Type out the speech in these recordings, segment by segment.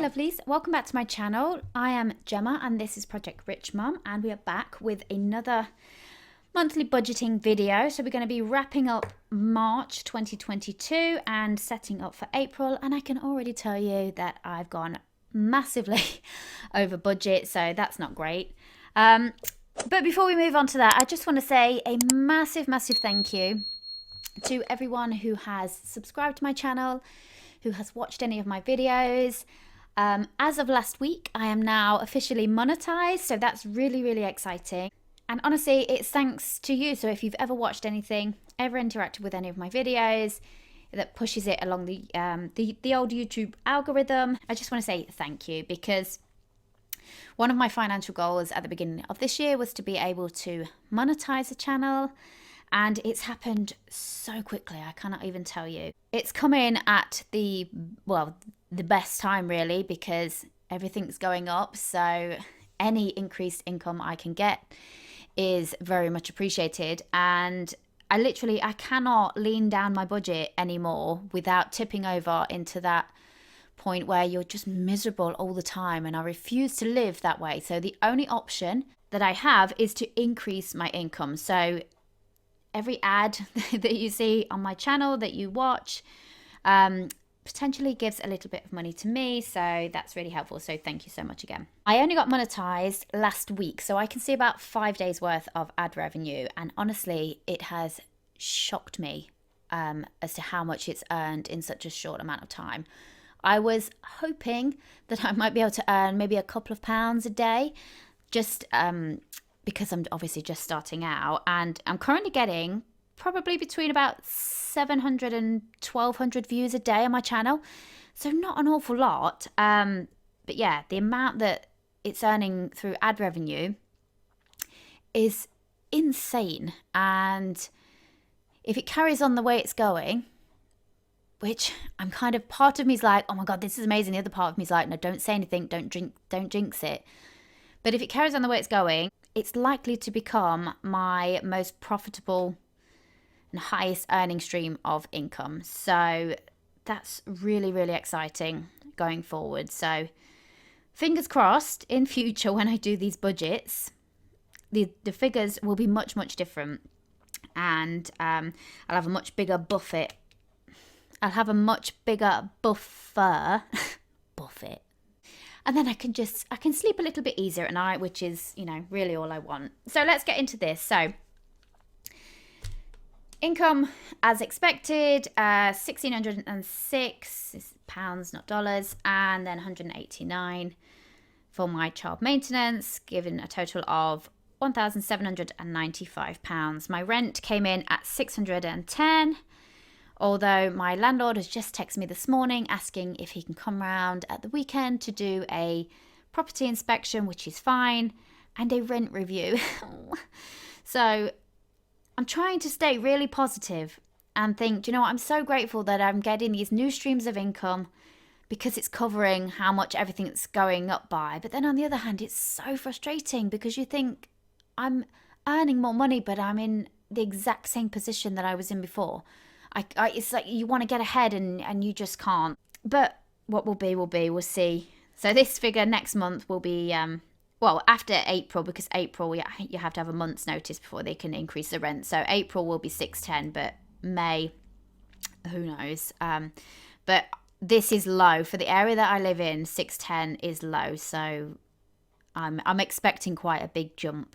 lovelies, welcome back to my channel. I am Gemma and this is Project Rich Mum, and we are back with another monthly budgeting video. So we're going to be wrapping up March 2022 and setting up for April, and I can already tell you that I've gone massively over budget, so that's not great. But before we move on to that, I just want to say a massive thank you to everyone who has subscribed to my channel, who has watched any of my videos. As of last week, I am now officially monetized, so that's really exciting. And honestly, it's thanks to you. So if you've ever watched anything, ever interacted with any of my videos that pushes it along the old YouTube algorithm, I just want to say thank you, because one of my financial goals at the beginning of this year was to be able to monetize the channel. And it's happened so quickly, I cannot even tell you. It's come in at the best time really, because everything's going up. So any increased income I can get is very much appreciated. And I cannot lean down my budget anymore without tipping over into that point where you're just miserable all the time. And I refuse to live that way. So the only option that I have is to increase my income. So every ad that you see on my channel that you watch potentially gives a little bit of money to me, so that's really helpful. So thank you so much again. I only got monetized last week, so I can see about 5 days worth of ad revenue, and honestly it has shocked me as to how much it's earned in such a short amount of time. I was hoping that I might be able to earn maybe a couple of pounds a day, just because I'm obviously just starting out, and I'm currently getting probably between about 700 and 1200 views a day on my channel. So not an awful lot. But yeah, the amount that it's earning through ad revenue is insane. And if it carries on the way it's going, which I'm kind of, part of me is like, oh my God, this is amazing. The other part of me is like, no, don't say anything. Don't jinx it. But if it carries on the way it's going, it's likely to become my most profitable and highest earning stream of income. So that's really exciting going forward. So fingers crossed in future when I do these budgets, the figures will be much different, and I'll have a much bigger buffer. I'll have a much bigger buffer. Buffet. And then I can sleep a little bit easier at night, which is, really all I want. So let's get into this. So income as expected, 1,606 pounds, not dollars, and then 189 for my child maintenance, giving a total of 1,795 pounds. My rent came in at 610. Although my landlord has just texted me this morning asking if he can come round at the weekend to do a property inspection, which is fine, and a rent review. So I'm trying to stay really positive and think, do you know what, I'm so grateful that I'm getting these new streams of income because it's covering how much everything's going up by. But then on the other hand, it's so frustrating because you think I'm earning more money, but I'm in the exact same position that I was in before. It's like you want to get ahead and you just can't. But what will be, we'll see. So this figure next month will be, after April, because April, you have to have a month's notice before they can increase the rent. So April will be 610, but May, who knows. But this is low. For the area that I live in, 610 is low. So I'm expecting quite a big jump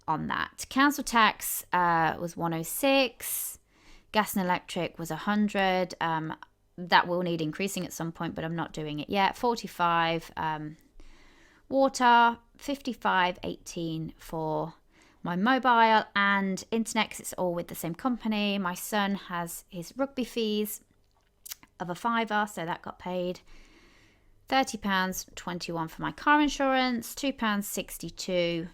on that. Council tax was 106. Gas and electric was 100. That will need increasing at some point, but I'm not doing it yet. 45. Water, 55.18 for my mobile and internet, because it's all with the same company. My son has his rugby fees of a £5, so that got paid. £30.21 for my car insurance, £2.62.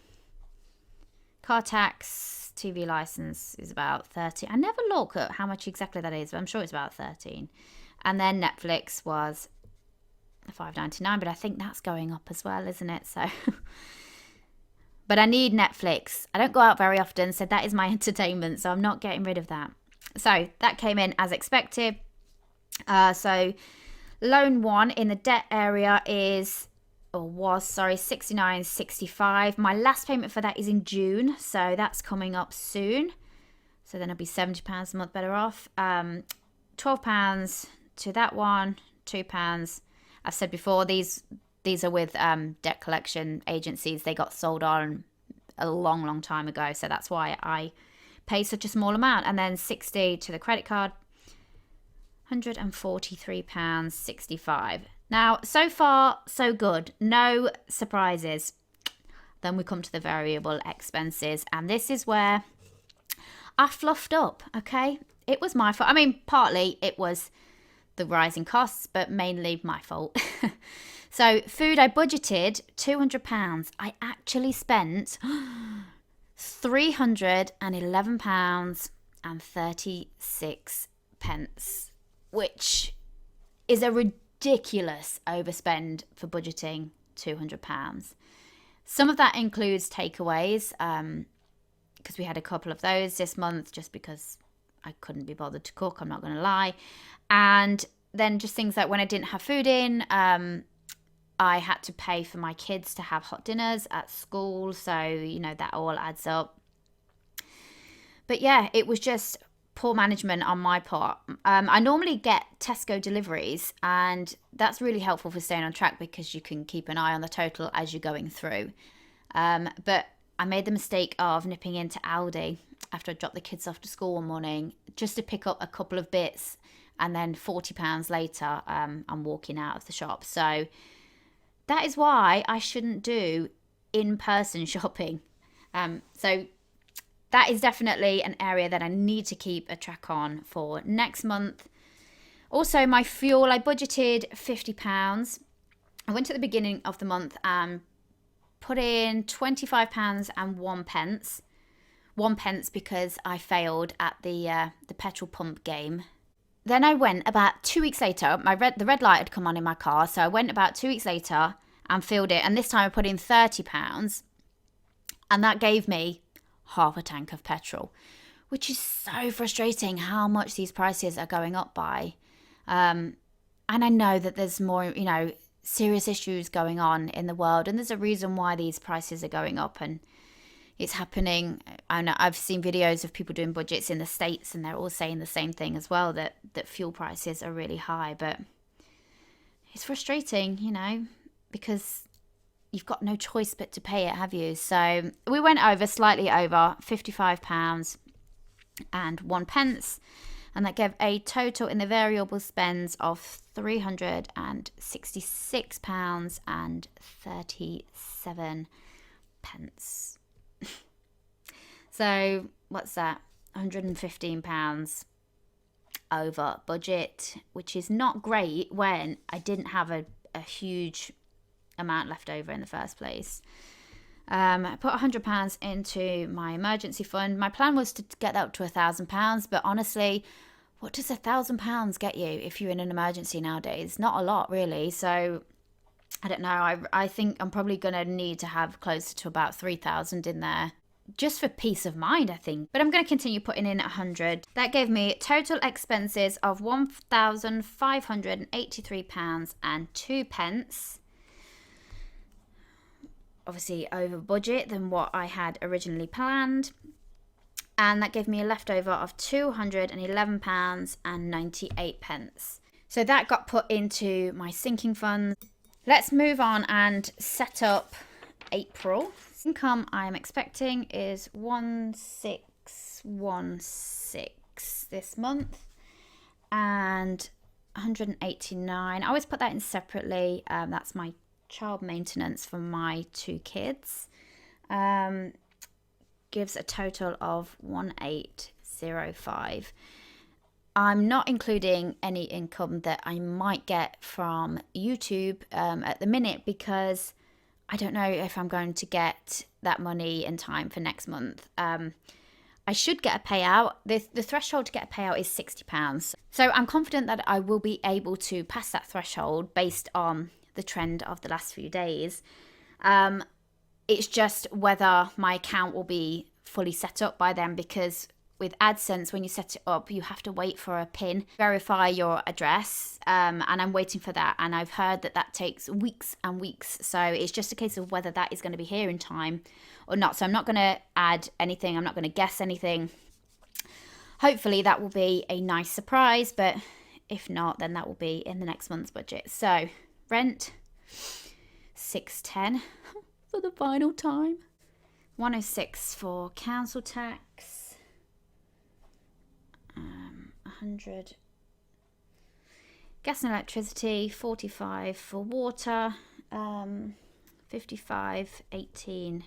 Car tax, TV license is about 30. I never look at how much exactly that is, but I'm sure it's about 13. And then Netflix was $5.99, but I think that's going up as well, isn't it? So, but I need Netflix. I don't go out very often, so that is my entertainment. So I'm not getting rid of that. So that came in as expected. So Loan one in the debt area is, or was, sorry, 69.65. My last payment for that is in June, so that's coming up soon. So then I'll be £70 a month better off. £12 to that one, £2. I've said before, these are with debt collection agencies. They got sold on a long time ago, so that's why I pay such a small amount. And then 60 to the credit card, £143.65. Now, so far, so good. No surprises. Then we come to the variable expenses, and this is where I fluffed up, okay? It was my fault. I mean, partly it was the rising costs, but mainly my fault. So, food, I budgeted £200. I actually spent £311.36, which is a ridiculous overspend for budgeting £200. Some of that includes takeaways, because we had a couple of those this month just because I couldn't be bothered to cook, I'm not going to lie. And then just things like when I didn't have food in, I had to pay for my kids to have hot dinners at school. So, you know, that all adds up. But yeah, it was just poor management on my part. I normally get Tesco deliveries, and that's really helpful for staying on track because you can keep an eye on the total as you're going through. But I made the mistake of nipping into Aldi after I dropped the kids off to school one morning just to pick up a couple of bits, and then £40 later, I'm walking out of the shop. So that is why I shouldn't do in-person shopping. So that is definitely an area that I need to keep a track on for next month. Also, my fuel, I budgeted £50. I went at the beginning of the month and put in £25 and 1 pence. 1 pence because I failed at the petrol pump game. Then I went about 2 weeks later. The red light had come on in my car, so I went about 2 weeks later and filled it. And this time I put in £30, and that gave me half a tank of petrol, which is so frustrating how much these prices are going up by. And I know that there's more, serious issues going on in the world, and there's a reason why these prices are going up, and it's happening. I know I've seen videos of people doing budgets in the States, and they're all saying the same thing as well, that fuel prices are really high. But it's frustrating, because you've got no choice but to pay it, have you? So we went slightly over £55 and 1 pence, and that gave a total in the variable spends of £366 and 37 pence. So what's that? £115 over budget, which is not great when I didn't have a huge amount left over in the first place. I put £100 into my emergency fund. My plan was to get that up to £1,000, but honestly, what does £1,000 get you if you're in an emergency nowadays? Not a lot, really. So I don't know. I think I'm probably going to need to have closer to about 3,000 in there, just for peace of mind, I think. But I'm going to continue putting in 100. That gave me total expenses of £1,583 and 2 pence. Obviously over budget than what I had originally planned. And that gave me a leftover of £211 and 98 pence. So that got put into my sinking fund. Let's move on and set up April. Income I'm expecting is 1616 this month, and 189. I always put that in separately. That's my child maintenance for my 2 kids. Gives a total of 1805. I'm not including any income that I might get from YouTube at the minute, because I don't know if I'm going to get that money in time for next month. I should get a payout. The threshold to get a payout is £60. So I'm confident that I will be able to pass that threshold based on the trend of the last few days. It's just whether my account will be fully set up by then, because with AdSense, when you set it up, you have to wait for a PIN, verify your address, and I'm waiting for that. And I've heard that that takes weeks and weeks. So it's just a case of whether that is going to be here in time or not. So I'm not going to add anything. I'm not going to guess anything. Hopefully that will be a nice surprise, but if not, then that will be in the next month's budget. So rent, $610 for the final time. $106 for council tax. 100 gas and electricity, 45 for water, 55, 18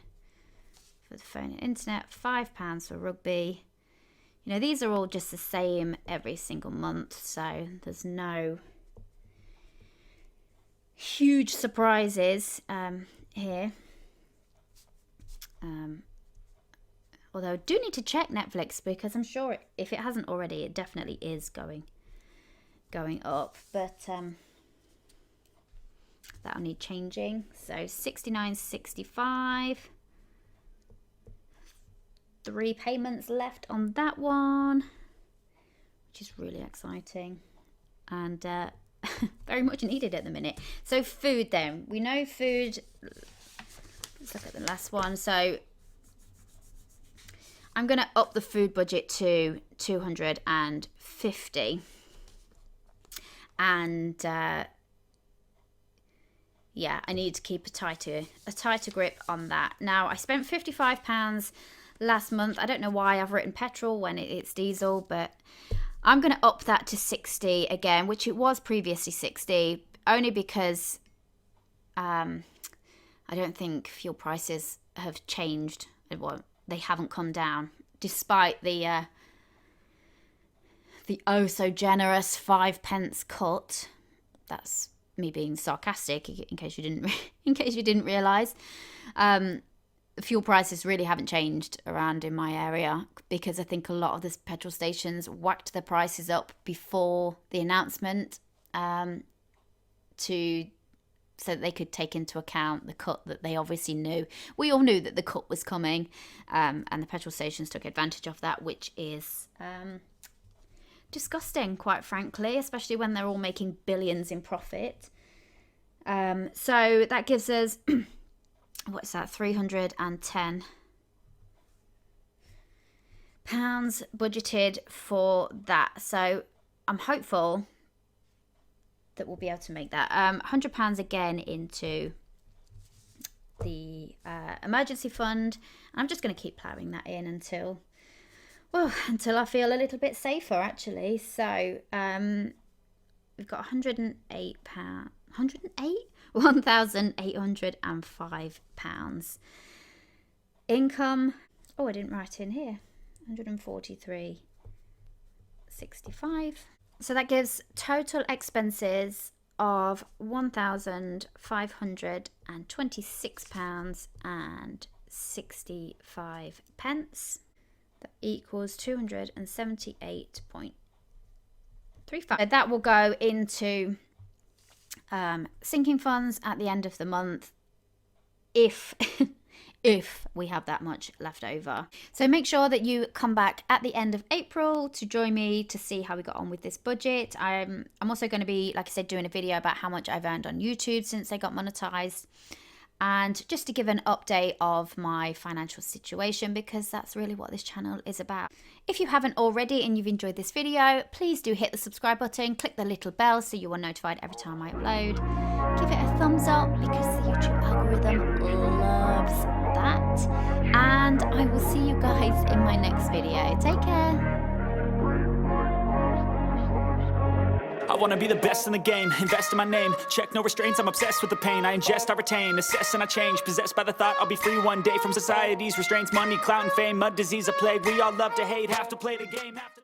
for the phone and internet, £5 for rugby. You know, these are all just the same every single month, so there's no huge surprises here. Although I do need to check Netflix, because I'm sure if it hasn't already, it definitely is going up. But that'll need changing. So $69.65. 3 payments left on that one, which is really exciting and very much needed at the minute. So food then. We know food. Let's look at the last one. So I'm going to up the food budget to $250. And yeah, I need to keep a tighter grip on that. Now, I spent £55 last month. I don't know why I've written petrol when it's diesel, but I'm going to up that to 60 again, which it was previously 60, only because I don't think fuel prices have changed. Well, they haven't come down, despite the oh so generous 5p cut. That's me being sarcastic, in case you didn't realize. Fuel prices really haven't changed around in my area, because I think a lot of the petrol stations whacked the prices up before the announcement, so that they could take into account the cut that they obviously knew. We all knew that the cut was coming, and the petrol stations took advantage of that, which is disgusting, quite frankly, especially when they're all making billions in profit. So that gives us, what's that, £310 budgeted for that. So I'm hopeful that we'll be able to make that. £100 again into the emergency fund. I'm just going to keep ploughing that in until I feel a little bit safer, actually. So we've got £108. 1,805 income. Oh, I didn't write in here. 143.65. So that gives total expenses of £1,526.65. That equals 278.35. That will go into sinking funds at the end of the month, if we have that much left over. So make sure that you come back at the end of April to join me to see how we got on with this budget. I'm also going to be, like I said, doing a video about how much I've earned on YouTube since they got monetized, and just to give an update of my financial situation, because that's really what this channel is about. If you haven't already and you've enjoyed this video, please do hit the subscribe button, click the little bell so you are notified every time I upload. Give it a thumbs up, because the YouTube algorithm loves that. And I will see you guys in my next video. Take care. I wanna be the best in the game, invest in my name, check no restraints, I'm obsessed with the pain. I ingest, I retain, assess and I change, possessed by the thought I'll be free one day from society's restraints. Money, clout and fame, mud, disease, a plague. We all love to hate, have to play the game, have to